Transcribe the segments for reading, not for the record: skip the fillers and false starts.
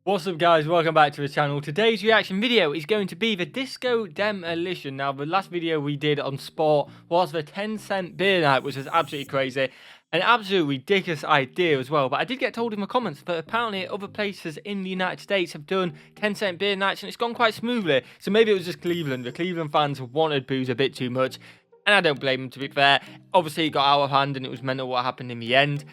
What's up guys, welcome back to the channel. Today's reaction video is going to be the Disco Demolition. Now the last video we did on sport was the 10-cent beer night, which was absolutely crazy. An absolute ridiculous idea as well, but I did get told in the comments that apparently other places in the United States have done 10-cent beer nights and it's gone quite smoothly. So maybe it was just Cleveland. The Cleveland fans wanted booze a bit too much. And I don't blame them, to be fair. Obviously it got out of hand and it was mental what happened in the end.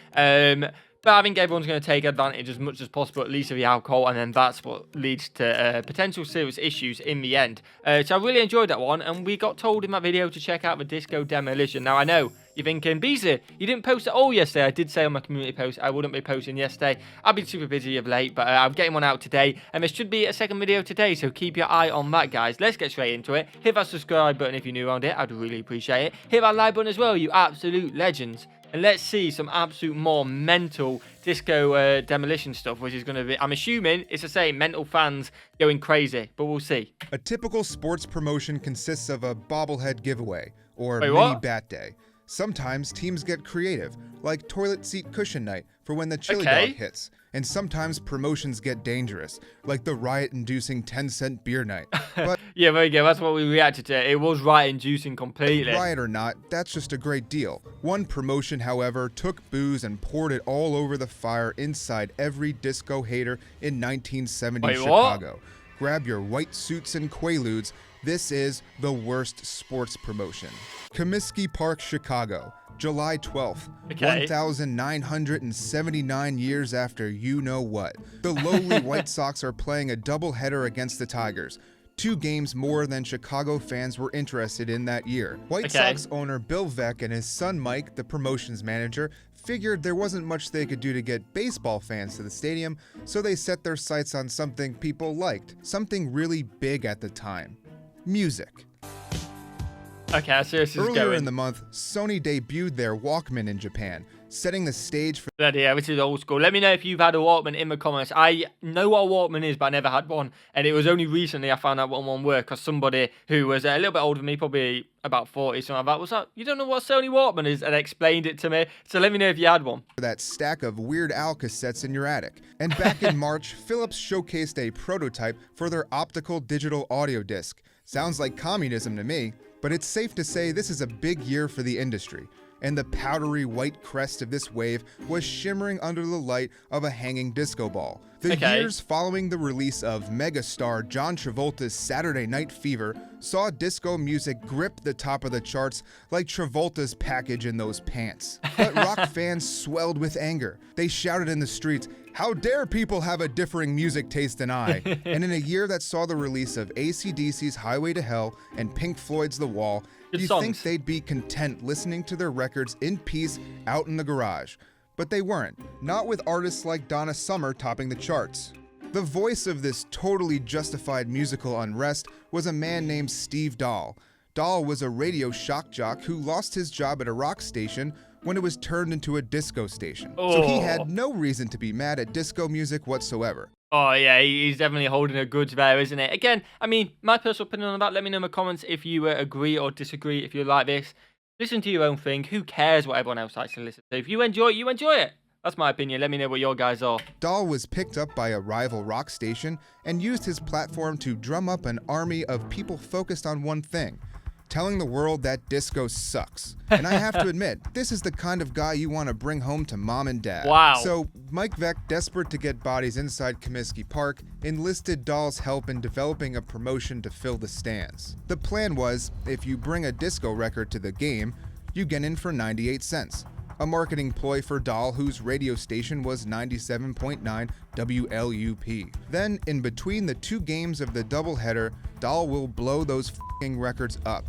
But I think everyone's going to take advantage as much as possible, at least of the alcohol, and then that's what leads to potential serious issues in the end. So I really enjoyed that one, and we got told in that video to check out the Disco Demolition. Now, I know you're thinking, Beezy, you didn't post it all yesterday. I did say on my community post I wouldn't be posting yesterday. I've been super busy of late, but I'm getting one out today, and there should be a second video today, so keep your eye on that, guys. Let's get straight into it. Hit that subscribe button if you're new around it. I'd really appreciate it. Hit that like button as well, you absolute legends. And let's see some absolute more mental Disco Demolition stuff, which is going to be, I'm assuming, it's the same, mental fans going crazy, but we'll see. A typical sports promotion consists of a bobblehead giveaway, or Wait, mini what? bat day. Sometimes teams get creative, like toilet seat cushion night for when the chili Okay. dog hits. And sometimes promotions get dangerous, like the riot-inducing 10-cent beer night. But Yeah, there you go. That's what we reacted to. It was riot-inducing completely. riot or not, that's just a great deal. One promotion, however, took booze and poured it all over the fire inside every disco hater in 1970 Wait, what? Chicago. Grab your white suits and quaaludes. This is the worst sports promotion. Comiskey Park, Chicago, July 12th, Okay. 1,979 years after you know what. The lowly White Sox are playing a doubleheader against the Tigers. 2 games more than Chicago fans were interested in that year. White Okay. Sox owner Bill Veeck and his son Mike, the promotions manager, figured there wasn't much they could do to get baseball fans to the stadium, so they set their sights on something people liked, something really big at the time: music. Okay, I see where this is Earlier going. in the month, Sony debuted their Walkman in Japan, setting the stage for Yeah, this is old school. Let me know if you've had a Walkman in the comments. I know what a Walkman is, but I never had one. And it was only recently I found out what one worked, because somebody who was a little bit older than me, probably about 40, something like that, was like, you don't know what a Sony Walkman is? And explained it to me. So let me know if you had one. that stack of Weird Al cassettes in your attic. And back in March, Philips showcased a prototype for their optical digital audio disc. Sounds like communism to me, but it's safe to say this is a big year for the industry. And the powdery white crest of this wave was shimmering under the light of a hanging disco ball. The Okay. years following the release of megastar John Travolta's Saturday Night Fever saw disco music grip the top of the charts like Travolta's package in those pants. But rock fans swelled with anger. They shouted in the streets, "How dare people have a differing music taste than I?" And in a year that saw the release of AC/DC's Highway to Hell and Pink Floyd's The Wall, Good you songs. think they'd be content listening to their records in peace out in the garage. But they weren't, not with artists like Donna Summer topping the charts. The voice of this totally justified musical unrest was a man named Steve Dahl. Dahl was a radio shock jock who lost his job at a rock station when it was turned into a disco station. So he Oh. had no reason to be mad at disco music whatsoever. Oh, yeah, he's definitely holding a grudge there, isn't it? Again, I mean, my personal opinion on that, let me know in the comments if you agree or disagree, if you like this. Listen to your own thing. Who cares what everyone else likes to listen to? If you enjoy it, you enjoy it. That's my opinion. Let me know what your guys are. Dahl was picked up by a rival rock station and used his platform to drum up an army of people focused on one thing: telling the world that disco sucks. And I have to admit, this is the kind of guy you want to bring home to mom and dad. Wow. So Mike Veeck, desperate to get bodies inside Comiskey Park, enlisted Dahl's help in developing a promotion to fill the stands. The plan was, if you bring a disco record to the game, you get in for 98 cents. A marketing ploy for Dahl, whose radio station was 97.9 WLUP. Then, in between the 2 games of the doubleheader, Dahl will blow those f***ing records up.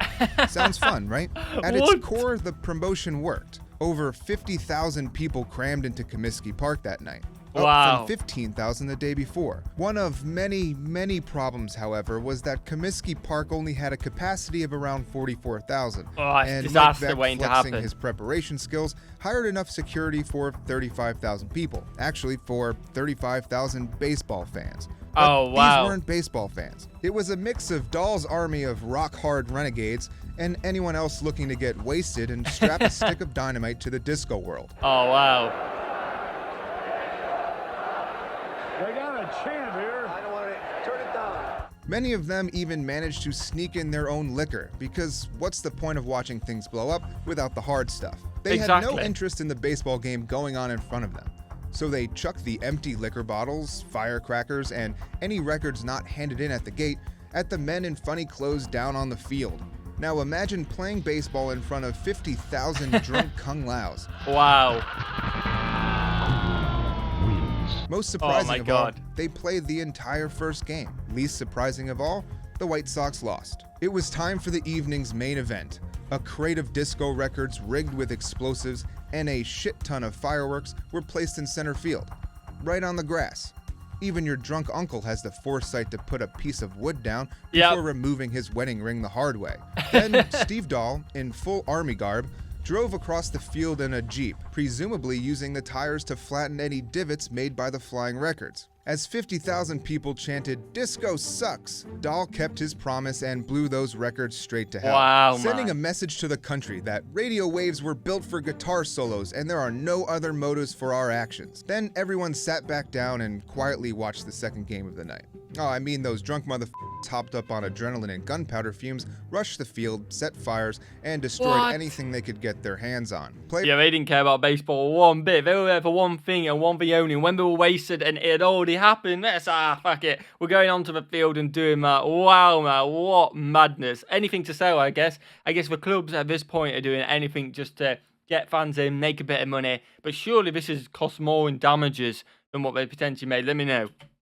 Sounds fun, right? At What? its core, the promotion worked. Over 50,000 people crammed into Comiskey Park that night. Up Wow. from 15,000 the day before. One of many, many problems, however, was that Comiskey Park only had a capacity of around 44,000. Oh, it's and disaster Mike Veeck, waiting to flexing happen. his preparation skills, hired enough security for 35,000 people. Actually, for 35,000 baseball fans. But Oh, wow. These weren't baseball fans. It was a mix of Dahl's army of rock-hard renegades and anyone else looking to get wasted and strap a stick of dynamite to the disco world. Oh, wow. They got a chant here. I don't want to turn it down. Many of them even managed to sneak in their own liquor, because what's the point of watching things blow up without the hard stuff? They had no interest in the baseball game going on in front of them. So they chucked the empty liquor bottles, firecrackers, and any records not handed in at the gate at the men in funny clothes down on the field. Now imagine playing baseball in front of 50,000 drunk kung laos. Wow. Most surprising of all, God. they played the entire first game. Least surprising of all, the White Sox lost. It was time for the evening's main event. A crate of disco records rigged with explosives and a shit ton of fireworks were placed in center field, right on the grass. Even your drunk uncle has the foresight to put a piece of wood down before removing his wedding ring the hard way. Then Steve Dahl, in full army garb, drove across the field in a Jeep, presumably using the tires to flatten any divots made by the flying records. As 50,000 people chanted, "Disco sucks," Dahl kept his promise and blew those records straight to hell, sending a message to the country that radio waves were built for guitar solos and there are no other motives for our actions. Then everyone sat back down and quietly watched the second game of the night. Oh, I mean, those drunk motherfuckers hopped up on adrenaline and gunpowder fumes, rushed the field, set fires, and destroyed anything they could get their hands on. Yeah, they didn't care about baseball one bit. They were there for one thing and one thing only. When they were wasted and it had already happened, let's fuck it. We're going onto the field and doing that. Wow, man, what madness. Anything to sell, I guess. I guess the clubs at this point are doing anything just to get fans in, make a bit of money. But surely this has cost more in damages than what they potentially made. Let me know.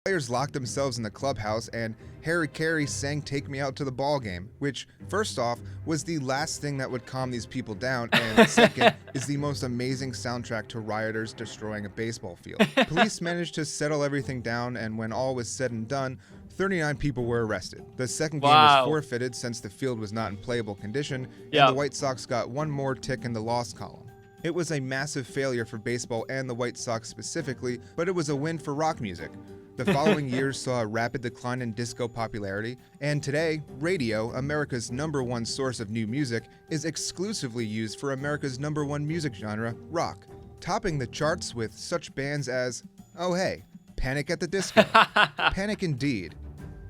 Players locked themselves in the clubhouse and Harry Carey sang "Take Me Out to the Ball Game," which, first off, was the last thing that would calm these people down, and second, is the most amazing soundtrack to rioters destroying a baseball field. Police managed to settle everything down, and when all was said and done, 39 people were arrested. The second game was forfeited since the field was not in playable condition, and the White Sox got one more tick in the loss column. It was a massive failure for baseball and the White Sox specifically, but it was a win for rock music. The following years saw a rapid decline in disco popularity, and today, radio, America's #1 source of new music, is exclusively used for America's #1 music genre, rock, topping the charts with such bands as, oh hey, Panic at the Disco. Panic indeed.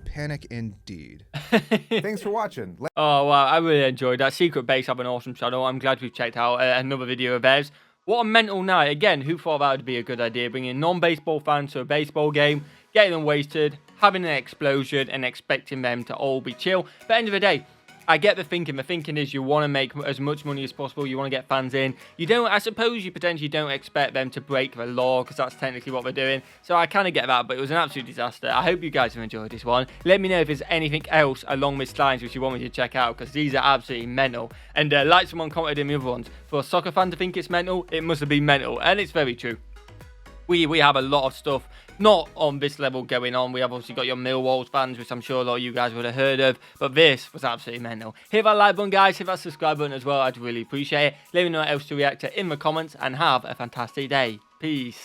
Panic indeed. Thanks for watching. Oh, wow, I really enjoyed that. Secret Base have an awesome channel. I'm glad we've checked out another video of theirs. What a mental night. Again, who thought that would be a good idea? Bringing non-baseball fans to a baseball game, getting them wasted, having an explosion, and expecting them to all be chill. But at the end of the day, I get the thinking. The thinking is you want to make as much money as possible. You want to get fans in. You don't, I suppose you potentially don't expect them to break the law because that's technically what they're doing. So I kind of get that, but it was an absolute disaster. I hope you guys have enjoyed this one. Let me know if there's anything else along these lines which you want me to check out because these are absolutely mental. And like someone commented in the other ones, for a soccer fan to think it's mental, it must have been mental. And it's very true. We have a lot of stuff not on this level going on. We have obviously got your Millwall fans, which I'm sure a lot of you guys would have heard of, but this was absolutely mental. Hit that like button, guys. Hit that subscribe button as well. I'd really appreciate it. Let me know what else to react to in the comments, and have a fantastic day. Peace.